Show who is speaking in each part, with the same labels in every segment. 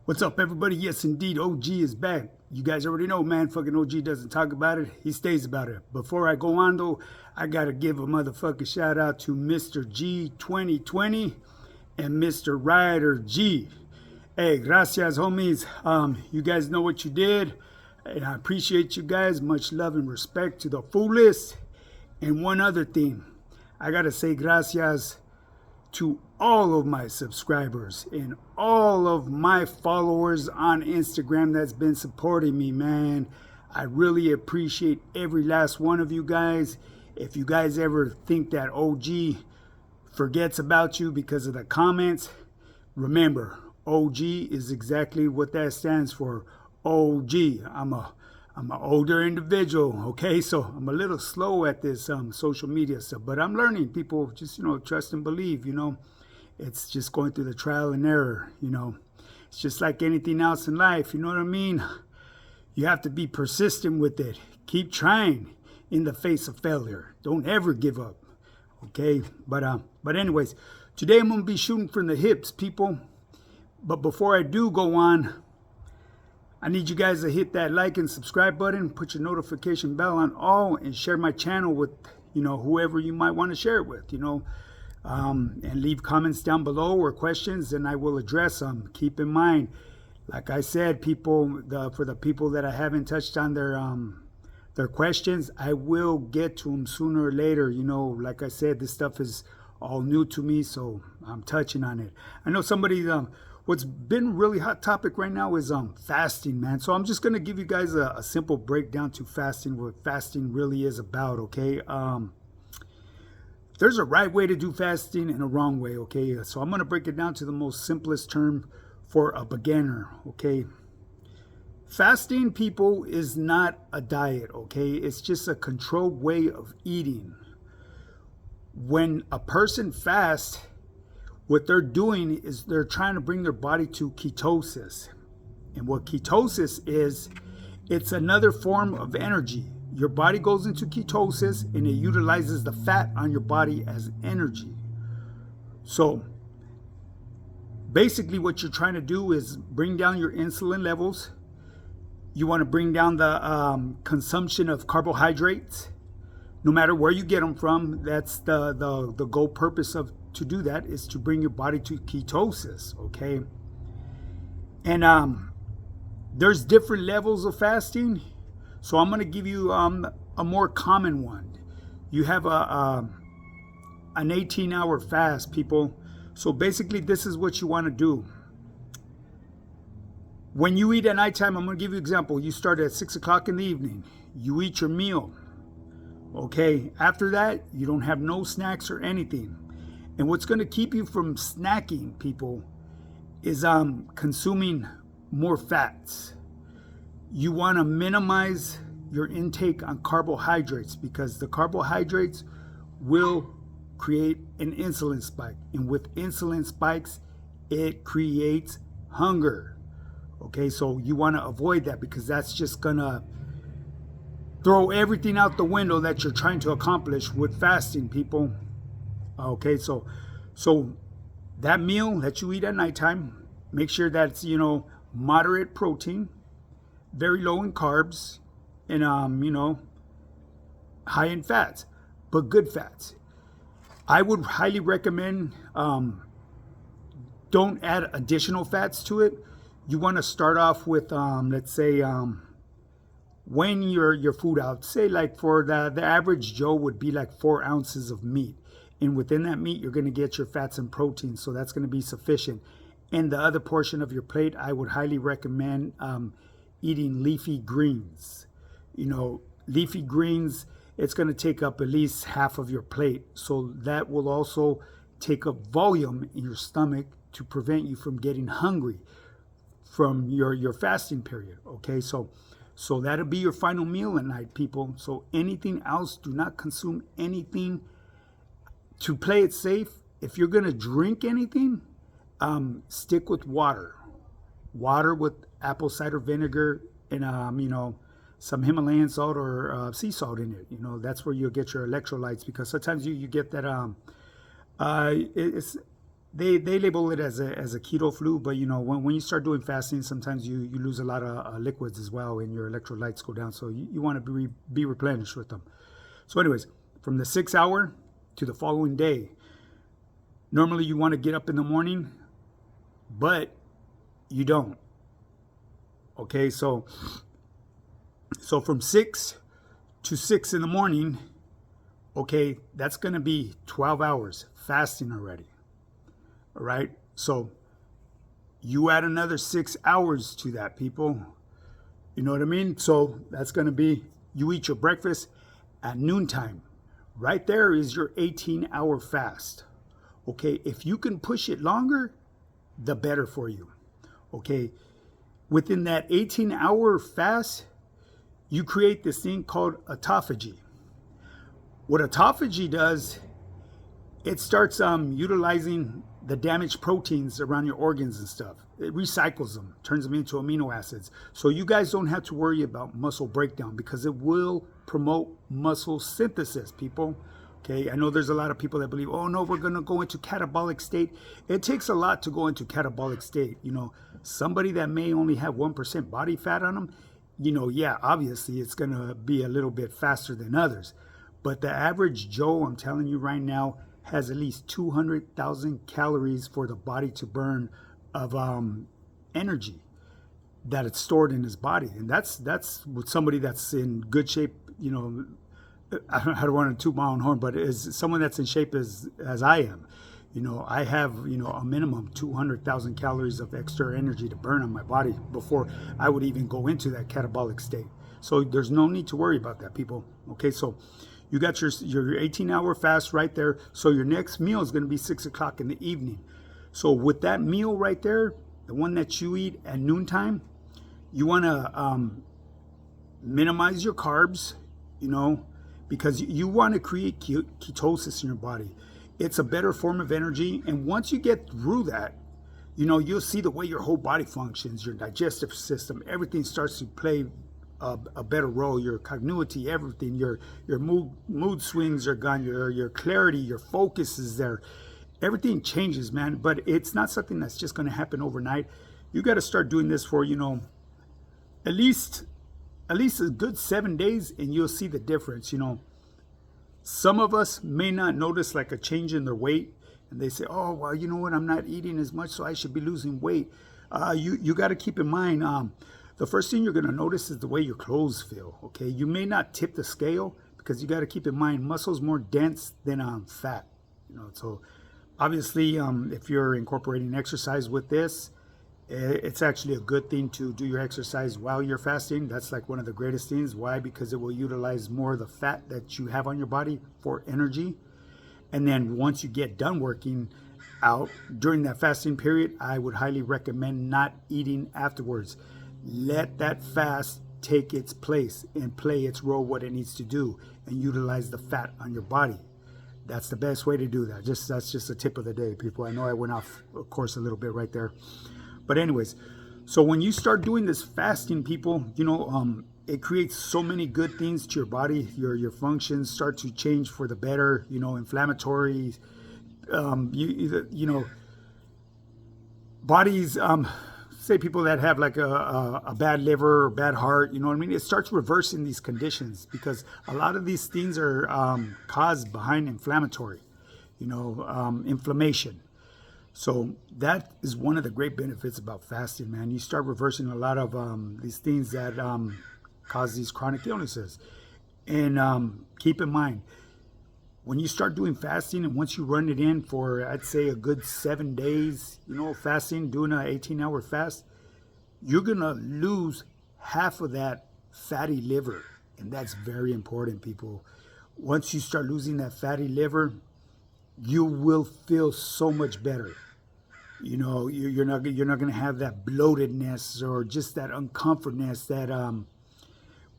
Speaker 1: What's up, everybody? Yes, indeed, OG is back. You guys already know, man, fucking OG doesn't talk about it, he stays about it. Before I go on, though, I gotta give a motherfucking shout out to Mr. G 2020 and Mr. Ryder G. Hey, gracias, homies. You guys know what you did, and I appreciate you guys. Much love and respect to the fullest. And one other thing, I gotta say gracias to all of my subscribers and all of my followers on Instagram that's been supporting me, man. I really appreciate every last one of you guys. If you guys ever think that OG forgets about you because of the comments, remember, OG is exactly what that stands for. OG. I'm an older individual, okay? So I'm a little slow at this social media stuff, but I'm learning. People just, trust and believe, It's just going through the trial and error, It's just like anything else in life, you know what I mean? You have to be persistent with it. Keep trying in the face of failure. Don't ever give up, okay? But anyways, today I'm going to be shooting from the hips, people. But before I do go on, I need you guys to hit that like and subscribe button, put your notification bell on all, and share my channel with, whoever you might want to share it with, and leave comments down below or questions, and I will address them. Keep in mind, like I said, people, for the people that I haven't touched on their questions, I will get to them sooner or later. Like I said, this stuff is all new to me, so I'm touching on it. I know somebody, what's been really hot topic right now is fasting, man. So I'm just gonna give you guys a simple breakdown to fasting, what fasting really is about, okay? There's a right way to do fasting and a wrong way, okay? So I'm going to break it down to the most simplest term for a beginner, okay? Fasting, people, is not a diet, okay? It's just a controlled way of eating. When a person fasts, what they're doing is they're trying to bring their body to ketosis. And what ketosis is, it's another form of energy. Your body goes into ketosis and it utilizes the fat on your body as energy. So basically what you're trying to do is bring down your insulin levels. You want to bring down the consumption of carbohydrates. No matter where you get them from, that's the goal purpose of to do that is to bring your body to ketosis, okay? And there's different levels of fasting. So I'm going to give you a more common one. You have an 18-hour fast, people. So basically, this is what you want to do. When you eat at nighttime, I'm going to give you an example. You start at 6 o'clock in the evening. You eat your meal. Okay, after that, you don't have no snacks or anything. And what's going to keep you from snacking, people, is consuming more fats. You want to minimize your intake on carbohydrates because the carbohydrates will create an insulin spike. And with insulin spikes, it creates hunger. Okay, so you want to avoid that because that's just going to throw everything out the window that you're trying to accomplish with fasting, people. Okay, so that meal that you eat at nighttime, make sure that's, moderate protein, very low in carbs, and high in fats, but good fats. I would highly recommend don't add additional fats to it. You want to start off with let's say weighing your food out. Say like for the average Joe would be like 4 ounces of meat, and within that meat you're going to get your fats and proteins, so that's going to be sufficient. And the other portion of your plate, I would highly recommend eating leafy greens. Leafy greens, it's going to take up at least half of your plate. So that will also take up volume in your stomach to prevent you from getting hungry from your fasting period. Okay, so that'll be your final meal at night, people. So anything else, do not consume anything. To play it safe, if you're going to drink anything, stick with water. Water with apple cider vinegar and some Himalayan salt or sea salt in it. That's where you'll get your electrolytes, because sometimes you get that it's they label it as a keto flu, but you know, when you start doing fasting, sometimes you lose a lot of liquids as well, and your electrolytes go down. So you want to be replenished with them. So, anyways, from the 6 hour to the following day, normally you want to get up in the morning, but you don't. Okay, so from 6 to 6 in the morning, okay, that's going to be 12 hours fasting already. All right, so you add another 6 hours to that, people. You know what I mean? So that's going to be, you eat your breakfast at noontime. Right there is your 18-hour fast. Okay, if you can push it longer, the better for you. Okay, within that 18-hour fast, you create this thing called autophagy. What autophagy does, it starts utilizing the damaged proteins around your organs and stuff. It recycles them, turns them into amino acids. So you guys don't have to worry about muscle breakdown, because it will promote muscle synthesis, people. Okay, I know there's a lot of people that believe, oh no, we're going to go into catabolic state. It takes a lot to go into catabolic state. You know, somebody that may only have 1% body fat on them, you know, yeah, obviously it's going to be a little bit faster than others. But the average Joe, I'm telling you right now, has at least 200,000 calories for the body to burn of energy that it's stored in his body. And that's with somebody that's in good shape. You know, I don't want to toot my own horn, but is someone that's in shape as I am. You know, I have, you know, a minimum 200,000 calories of extra energy to burn on my body before I would even go into that catabolic state. So there's no need to worry about that, people. Okay, so you got your 18-hour fast right there. So your next meal is going to be 6 o'clock in the evening. So with that meal right there, the one that you eat at noontime, you want to minimize your carbs, you know, because you want to create ketosis in your body. It's a better form of energy. And once you get through that, you know, you'll see the way your whole body functions, your digestive system, everything starts to play a better role. Your cognitivity, everything, your mood swings are gone, your clarity, your focus is there. Everything changes, man. But it's not something that's just going to happen overnight. You got to start doing this for, you know, at least a good 7 days, and you'll see the difference. You know, some of us may not notice like a change in their weight, and they say, oh, well, you know what, I'm not eating as much, so I should be losing weight. You got to keep in mind, the first thing you're going to notice is the way your clothes feel. Okay, you may not tip the scale, because you got to keep in mind muscle's more dense than fat. You know, so obviously, if you're incorporating exercise with this, it's actually a good thing to do your exercise while you're fasting. That's like one of the greatest things. Why? Because it will utilize more of the fat that you have on your body for energy. And then once you get done working out during that fasting period, I would highly recommend not eating afterwards. Let that fast take its place and play its role, what it needs to do, and utilize the fat on your body. That's the best way to do that. That's just a tip of the day, people. I know I went off course a little bit right there. But anyways, so when you start doing this fasting, people, you know, it creates so many good things to your body. Your functions start to change for the better. You know, inflammatory, you know, bodies. Say people that have like a bad liver or bad heart. You know what I mean? It starts reversing these conditions, because a lot of these things are caused behind inflammatory. You know, inflammation. So that is one of the great benefits about fasting, man. You start reversing a lot of these things that cause these chronic illnesses. And keep in mind, when you start doing fasting, and once you run it in for, I'd say, a good 7 days, you know, fasting, doing an 18-hour fast, you're going to lose half of that fatty liver. And that's very important, people. Once you start losing that fatty liver, you will feel so much better. You know, you're not going to have that bloatedness or just that uncomfortness, that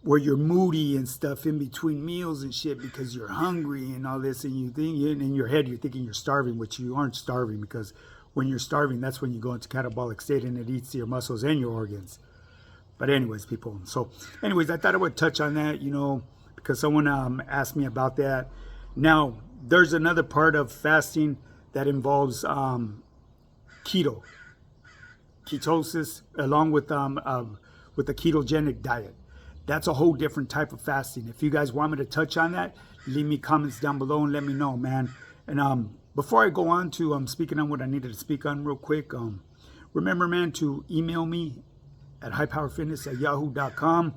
Speaker 1: where you're moody and stuff in between meals and shit because you're hungry and all this, and you think in your head you're thinking you're starving, which you aren't starving, because when you're starving, that's when you go into catabolic state and it eats your muscles and your organs. But anyways, people, so anyways, I thought I would touch on that, you know, because someone asked me about that. Now, there's another part of fasting that involves keto, ketosis, along with the ketogenic diet. That's a whole different type of fasting. If you guys want me to touch on that, leave me comments down below and let me know, man. And before I go on to speaking on what I needed to speak on real quick, remember, man, to email me at highpowerfitness@yahoo.com,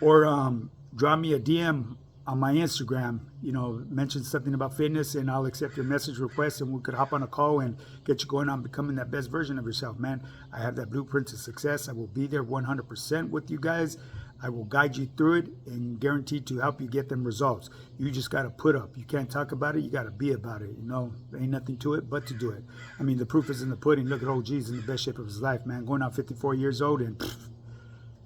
Speaker 1: or draw me a DM on my Instagram. You know, mention something about fitness, and I'll accept your message request, and we could hop on a call and get you going on becoming that best version of yourself, man. I have that blueprint to success. I will be there 100% with you guys. I will guide you through it and guaranteed to help you get them results. You just got to put up. You can't talk about it. You got to be about it. You know, there ain't nothing to it but to do it. I mean, the proof is in the pudding. Look at old G's in the best shape of his life, man. Going out 54 years old, and,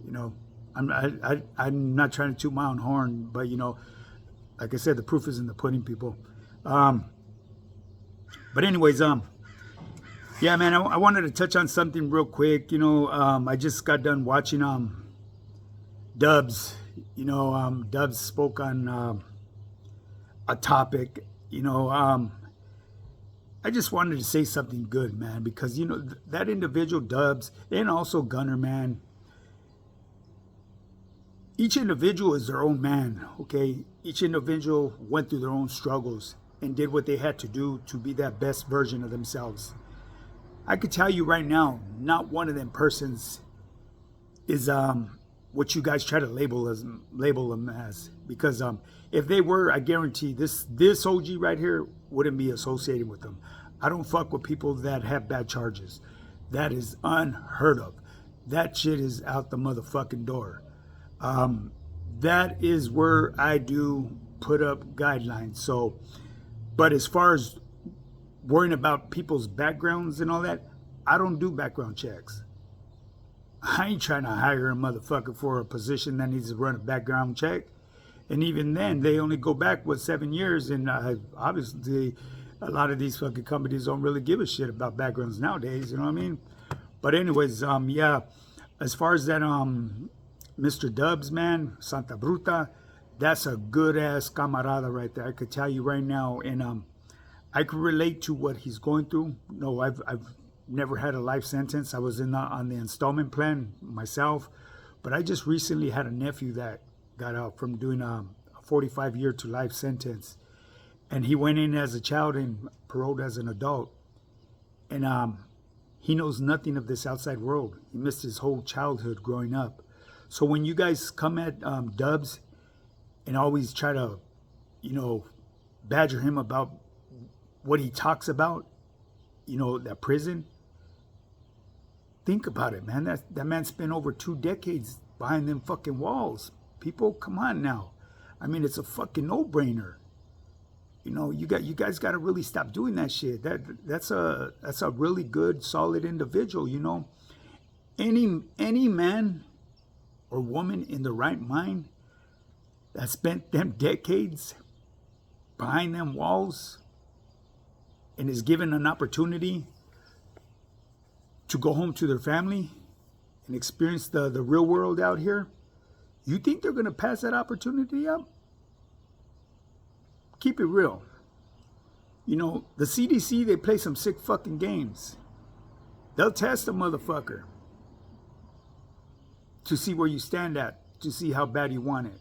Speaker 1: you know, I'm not trying to toot my own horn, but, you know, like I said, the proof is in the pudding, people. But anyways, yeah, man, I wanted to touch on something real quick. You know, I just got done watching Dubs. You know, Dubs spoke on a topic. You know, I just wanted to say something good, man, because, you know, that individual, Dubs, and also Gunner, man, each individual is their own man, okay? Each individual went through their own struggles and did what they had to do to be that best version of themselves. I could tell you right now, not one of them persons is what you guys try to label them as. Because if they were, I guarantee this OG right here wouldn't be associated with them. I don't fuck with people that have bad charges. That is unheard of. That shit is out the motherfucking door. That is where I do put up guidelines. So, but as far as worrying about people's backgrounds and all that, I don't do background checks. I ain't trying to hire a motherfucker for a position that needs to run a background check. And even then, they only go back, 7 years? And obviously, a lot of these fucking companies don't really give a shit about backgrounds nowadays, you know what I mean? But anyways, yeah, as far as that, Mr. Dubs, man, Santa Bruta, that's a good-ass camarada right there. I could tell you right now, and I could relate to what he's going through. No, I've never had a life sentence. I was on the installment plan myself, but I just recently had a nephew that got out from doing a 45-year to life sentence, and he went in as a child and paroled as an adult, and he knows nothing of this outside world. He missed his whole childhood growing up. So when you guys come at Dubs and always try to, you know, badger him about what he talks about, you know, that prison, think about it, man. That man spent over 2 decades behind them fucking walls. People, come on now. I mean, it's a fucking no-brainer. You know, you guys got to really stop doing that shit. That's a really good, solid individual. You know, any man or woman in the right mind that spent them decades behind them walls and is given an opportunity to go home to their family and experience the real world out here, you think they're going to pass that opportunity up? Keep it real. You know, the CDC, they play some sick fucking games. They'll test a motherfucker to see where you stand at, to see how bad you want it.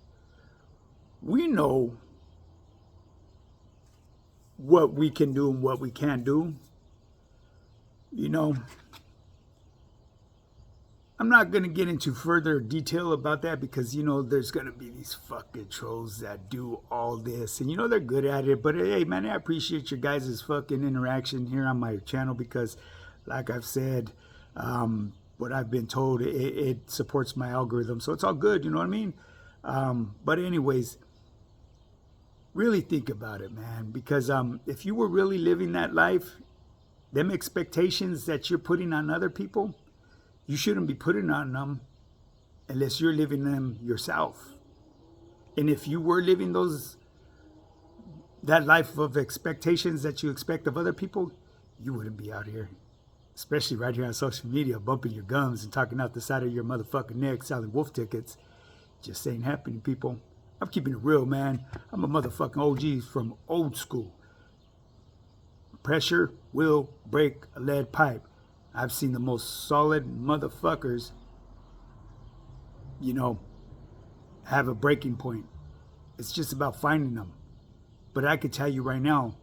Speaker 1: We know what we can do and what we can't do. You know, I'm not going to get into further detail about that because, you know, there's going to be these fucking trolls that do all this. And, you know, they're good at it. But, hey, man, I appreciate your guys' fucking interaction here on my channel because, like I've said, what I've been told, it supports my algorithm. So it's all good, you know what I mean? But anyways, really think about it, man. Because if you were really living that life, them expectations that you're putting on other people, you shouldn't be putting on them unless you're living them yourself. And if you were living that life of expectations that you expect of other people, you wouldn't be out here. Especially right here on social media, bumping your gums and talking out the side of your motherfucking neck, selling wolf tickets. Just ain't happening, people. I'm keeping it real, man. I'm a motherfucking OG from old school. Pressure will break a lead pipe. I've seen the most solid motherfuckers, you know, have a breaking point. It's just about finding them. But I could tell you right now,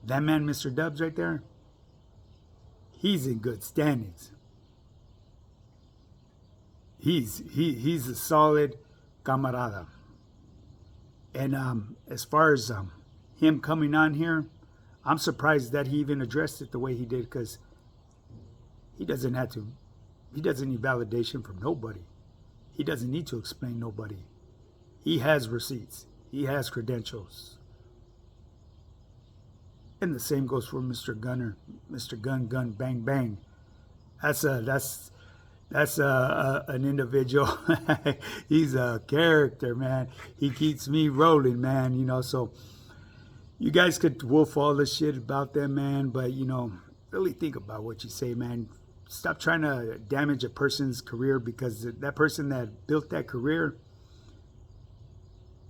Speaker 1: that man, Mr. Dubs, right there, he's in good standings. He's a solid camarada. And as far as him coming on here, I'm surprised that he even addressed it the way he did, because he doesn't have to. He doesn't need validation from nobody. He doesn't need to explain nobody. He has receipts. He has credentials. And the same goes for Mr. Gunner, Mr. Gun, bang, bang. That's an individual. He's a character, man. He keeps me rolling, man. You know, so you guys could wolf all the shit about them, man. But you know, really think about what you say, man. Stop trying to damage a person's career, because that person that built that career,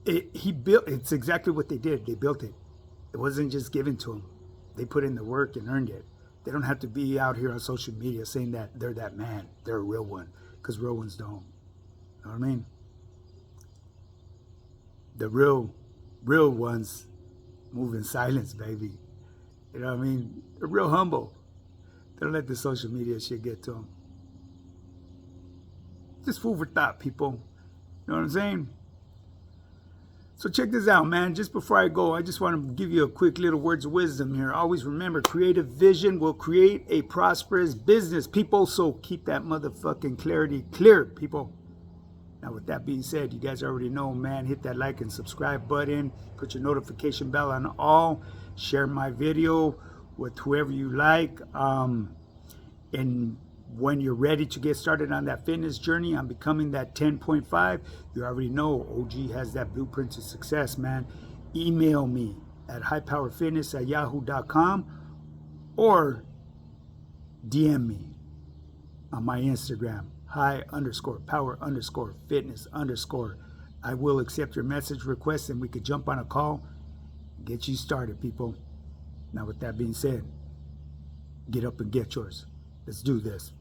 Speaker 1: it's exactly what they did. They built it. It wasn't just given to them. They put in the work and earned it. They don't have to be out here on social media saying that they're that man. They're a real one, because real ones don't. You know what I mean? The real ones move in silence, baby. You know what I mean? They're real humble. They don't let the social media shit get to them. Just food for thought, people. You know what I'm saying? So check this out, man. Just before I go, I just want to give you a quick little words of wisdom here. Always remember, creative vision will create a prosperous business, people. So keep that motherfucking clarity clear, people. Now, with that being said, you guys already know, man. Hit that like and subscribe button. Put your notification bell on all. Share my video with whoever you like. And when you're ready to get started on that fitness journey, on becoming that 10.5, you already know OG has that blueprint to success, man. Email me at highpowerfitness@yahoo.com or DM me on my Instagram, high_power_fitness_. I will accept your message requests, and we could jump on a call, get you started, people. Now, with that being said, get up and get yours. Let's do this.